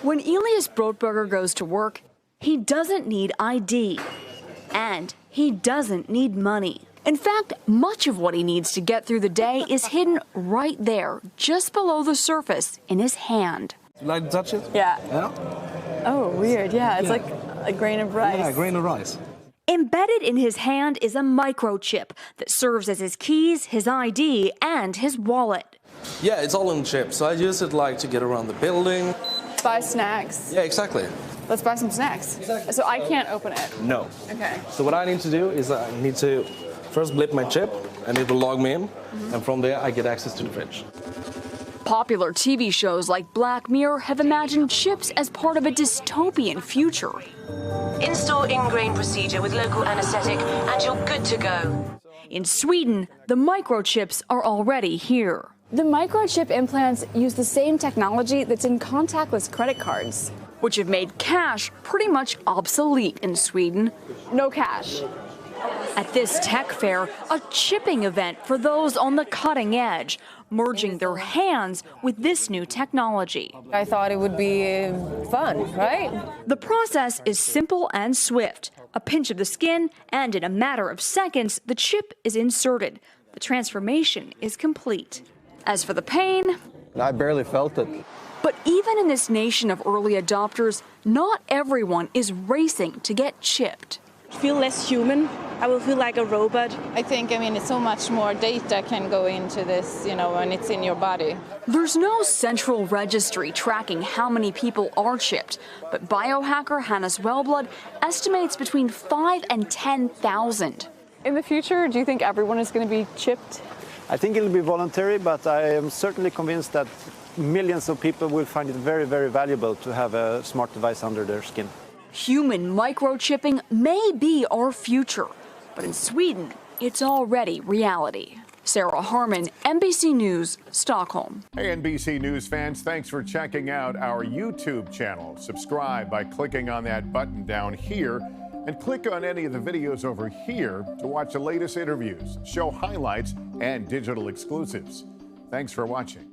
When Elias Brotberger goes to work, he doesn't need ID, and he doesn't need money. In fact, much of what he needs to get through the day is hidden right there, just below the surface, in his hand. You like to touch it? Yeah. Yeah? Oh, weird. Yeah, it's like a grain of rice. Yeah, a grain of rice. Embedded in his hand is a microchip that serves as his keys, his ID, and his wallet. Yeah, it's all in chip, so I use it like to get around the building. Buy snacks. Yeah, exactly. Let's buy some snacks. Exactly. So I can't open it. No. Okay. So what I need to do is I need to first blip my chip, and it will log me in, and from there I get access to the fridge. Popular TV shows like Black Mirror have imagined chips as part of a dystopian future. Install in-grain procedure with local anesthetic and you're good to go. In Sweden, the microchips are already here. The microchip implants use the same technology that's in contactless credit cards. Which have made cash pretty much obsolete in Sweden. No cash. At this tech fair, a chipping event for those on the cutting edge, merging their hands with this new technology. I thought it would be fun, right? The process is simple and swift. A pinch of the skin, and in a matter of seconds, the chip is inserted. The transformation is complete. As for the pain, I barely felt it. but even in this nation of early adopters, not everyone is racing to get chipped. Feel less human. I will feel like a robot. I think, it's so much more data can go into this, when it's in your body. There's no central registry tracking how many people are chipped, but biohacker Hannes Wellblood estimates between 5 and 10,000. In the future, do you think everyone is going to be chipped? I think it'll be voluntary, but I am certainly convinced that millions of people will find it very, very valuable to have a smart device under their skin. Human microchipping may be our future, but in Sweden, it's already reality. Sarah Harmon, NBC News, Stockholm. Hey, NBC News fans, thanks for checking out our YouTube channel. Subscribe by clicking on that button down here and click on any of the videos over here to watch the latest interviews, show highlights, and digital exclusives. Thanks for watching.